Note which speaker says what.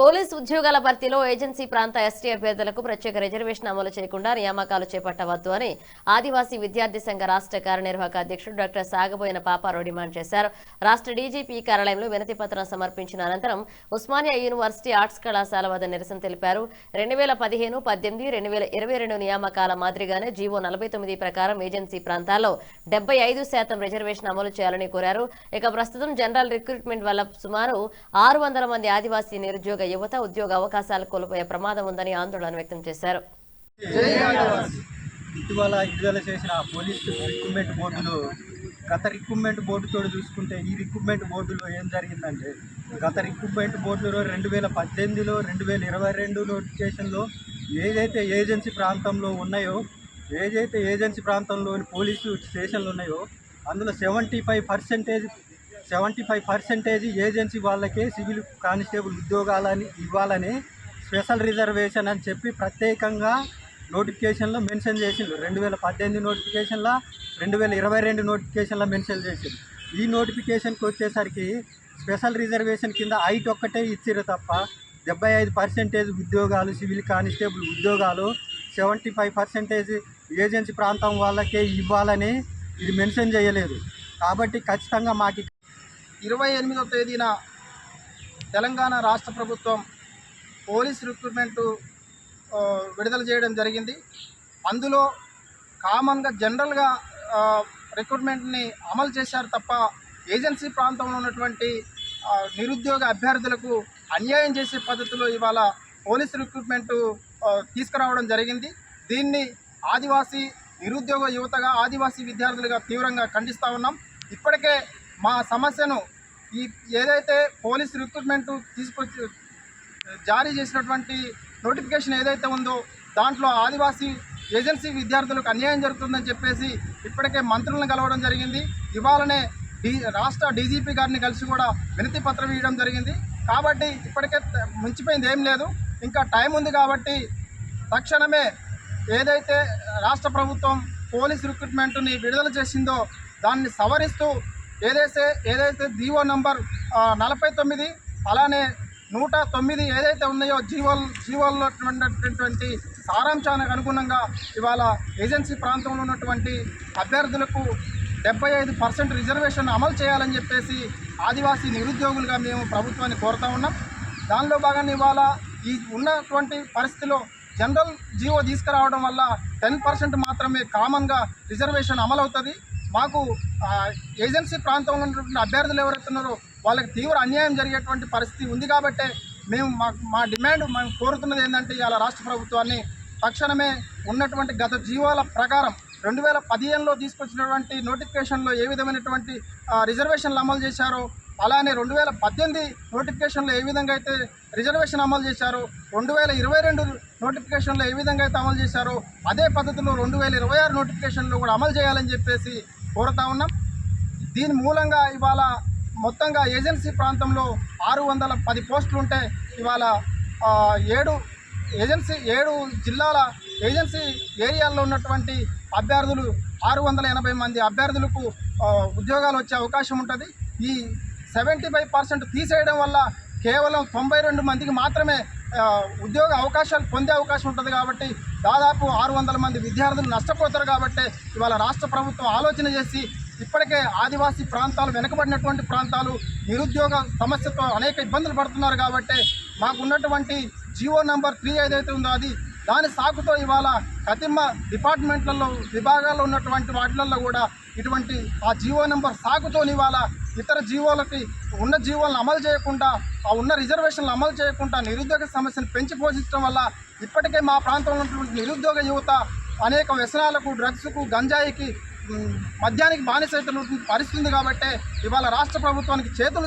Speaker 1: Police ఉద్యోగాల భర్తీలో agency ప్రాంత ST అభ్యర్థులకు ప్రత్యేక రిజర్వేషన్ అమలు చేయకుండా నియామకాలు చేపట్టవద్దు అని ఆదివాసీ విద్యార్థి సంఘ రాష్ట్ర కార్యనిర్వాహక అధ్యక్షుడు డాక్టర్ సాగబోయిన పాపారావు డిమాండ్ చేశారు. రాష్ట్ర డీజీపీ కార్యాలయంలో వినతి పత్రం సమర్పించిన అనంతరం ఉస్మానియా యూనివర్సిటీ ఆర్ట్స్ కళాశాల వద్ద నిరసన తెలిపారు. 2015, 18, 2022 నియామకాల మాదిరిగానే జీవో 49 ప్రకారం ఏజెన్సీ ప్రాంతాల్లో 75% రిజర్వేషన్ అమలు చేయాలని కోరారు. ఇక ప్రస్తుతం జనరల్ రిక్రూట్మెంట్ వల్ల సుమారు 600 మంది ఆదివాసీ నిరుద్యోగ యువత ఉద్యోగ అవకాశాలు కోల్పోయే ప్రమాదం ఉందని ఆందోళన వ్యక్తం చేశారు.
Speaker 2: ఇటీవల చేసిన పోలీస్ రిక్రూట్మెంట్ బోర్డులో గత రిక్రూట్మెంట్ బోర్డుతో చూసుకుంటే ఈ రిక్రూట్మెంట్ బోర్డులో ఏం జరిగిందంటే గత రిక్రూట్మెంట్ బోర్డులో 2018లో 2022 నోటిఫికేషన్లో ఏదైతే ఏజెన్సీ ప్రాంతంలో ఉన్నాయో ఏజెన్సీ ప్రాంతంలోని పోలీసు స్టేషన్లు ఉన్నాయో అందులో 75% ఏజెన్సీ వాళ్ళకే సివిల్ కానిస్టేబుల్ ఉద్యోగాలని ఇవ్వాలని స్పెషల్ రిజర్వేషన్ అని చెప్పి ప్రత్యేకంగా నోటిఫికేషన్లో మెన్షన్ చేసిండు. 2018 నోటిఫికేషన్లో 2022 నోటిఫికేషన్లో మెన్షన్ చేసిండు. ఈ నోటిఫికేషన్కి వచ్చేసరికి స్పెషల్ రిజర్వేషన్ కింద హైట్ ఒక్కటే ఇచ్చిరు తప్ప 75% ఉద్యోగాలు సివిల్ కానిస్టేబుల్ ఉద్యోగాలు 75% ఏజెన్సీ ప్రాంతం వాళ్ళకే ఇవ్వాలని ఇది మెన్షన్ చేయలేదు. కాబట్టి ఖచ్చితంగా మాకు
Speaker 3: 28వ తేదీన తెలంగాణ రాష్ట్ర ప్రభుత్వం పోలీస్ రిక్రూట్మెంటు విడుదల చేయడం జరిగింది. అందులో కామన్గా జనరల్గా రిక్రూట్మెంట్ని అమలు చేశారు తప్ప ఏజెన్సీ ప్రాంతంలో ఉన్నటువంటి నిరుద్యోగ అభ్యర్థులకు అన్యాయం చేసే పద్ధతిలో ఇవాళ పోలీస్ రిక్రూట్మెంటు తీసుకురావడం జరిగింది. దీన్ని ఆదివాసీ నిరుద్యోగ యువతగా ఆదివాసీ విద్యార్థులుగా తీవ్రంగా ఖండిస్తూ ఉన్నాం. ఇప్పటికే మా సమస్యను ఏదైతే పోలీస్ రిక్రూట్మెంట్ తీసుకొచ్చి జారీ చేసినటువంటి నోటిఫికేషన్ ఏదైతే ఉందో దాంట్లో ఆదివాసీ ఏజెన్సీ విద్యార్థులకు అన్యాయం జరుగుతుందని చెప్పేసి ఇప్పటికే మంత్రులను కలవడం జరిగింది. ఇవాళనే రాష్ట్ర డీజీపీ గారిని కలిసి కూడా వినతి పత్రం ఇవ్వడం జరిగింది. కాబట్టి ఇప్పటికే మించిపోయింది ఏం లేదు, ఇంకా టైం ఉంది. కాబట్టి తక్షణమే ఏదైతే రాష్ట్ర ప్రభుత్వం పోలీస్ రిక్రూట్మెంట్ని విడుదల చేసిందో దాన్ని సవరిస్తూ ఏదైతే జీవో నంబర్ 49 అలానే 109 ఏదైతే ఉన్నాయో జీవోల్లో ఉన్నటువంటి సారాంశానికి అనుగుణంగా ఇవాళ ఏజెన్సీ ప్రాంతంలో ఉన్నటువంటి అభ్యర్థులకు 75% రిజర్వేషన్ అమలు చేయాలని చెప్పేసి ఆదివాసీ నిరుద్యోగులుగా మేము ప్రభుత్వాన్ని కోరుతా ఉన్నాం. దానిలో భాగంగా ఇవాళ ఈ ఉన్నటువంటి పరిస్థితిలో జనరల్ జీవో తీసుకురావడం వల్ల 10% మాత్రమే కామన్గా రిజర్వేషన్ అమలు అవుతుంది. మాకు ఏజెన్సీ ప్రాంతంలో ఉన్నటువంటి అభ్యర్థులు ఎవరైతున్నారో వాళ్ళకి తీవ్ర అన్యాయం జరిగేటువంటి పరిస్థితి ఉంది. కాబట్టి మేము మా డిమాండ్ మేము కోరుతున్నది ఏంటంటే ఇవాళ రాష్ట్ర ప్రభుత్వాన్ని తక్షణమే ఉన్నటువంటి గత జీవోల ప్రకారం 2015లో తీసుకొచ్చినటువంటి నోటిఫికేషన్లో ఏ విధమైనటువంటి రిజర్వేషన్లు అమలు చేశారో అలానే 2018 నోటిఫికేషన్లో ఏ విధంగా అయితే రిజర్వేషన్ అమలు చేశారో 2022 నోటిఫికేషన్లో ఏ విధంగా అయితే అమలు చేశారో అదే పద్ధతిలో 2026 నోటిఫికేషన్లో కూడా అమలు చేయాలని చెప్పేసి కోరుతా ఉన్నాం. దీని మూలంగా ఇవాళ మొత్తంగా ఏజెన్సీ ప్రాంతంలో 610 పోస్టులు ఉంటే ఇవాళ 7 జిల్లాల ఏజెన్సీ ఏరియాల్లో ఉన్నటువంటి అభ్యర్థులు 680 మంది అభ్యర్థులకు ఉద్యోగాలు వచ్చే అవకాశం ఉంటుంది. ఈ 75% తీసేయడం వల్ల కేవలం 92 మందికి మాత్రమే ఉద్యోగ అవకాశాలు పొందే అవకాశం ఉంటుంది. కాబట్టి దాదాపు 600 మంది విద్యార్థులు నష్టపోతారు. కాబట్టి ఇవాళ రాష్ట్ర ప్రభుత్వం ఆలోచన చేసి ఇప్పటికే ఆదివాసీ ప్రాంతాలు వెనుకబడినటువంటి ప్రాంతాలు నిరుద్యోగ సమస్యతో అనేక ఇబ్బందులు పడుతున్నారు. కాబట్టి మాకు ఉన్నటువంటి జీవో నంబర్ 3 ఏదైతే ఉందో దాని సాకుతో ఇవాళ కతిమ్మ డిపార్ట్మెంట్లలో విభాగాల్లో ఉన్నటువంటి వాటిలలో కూడా ఇటువంటి ఆ జీవో నెంబర్ సాకుతో ఇవాళ ఇతర జీవోలకి ఉన్న జీవోలను అమలు చేయకుండా ఉన్న రిజర్వేషన్లు అమలు చేయకుండా నిరుద్యోగ సమస్యను పెంచి పోషించడం వల్ల ఇప్పటికే మా ప్రాంతంలో ఉన్నటువంటి నిరుద్యోగ యువత అనేక వ్యసనాలకు డ్రగ్స్కు గంజాయికి మద్యానికి బానిసైతున్నటువంటి పరిస్థితి. కాబట్టి ఇవాళ రాష్ట్ర ప్రభుత్వానికి చేతులు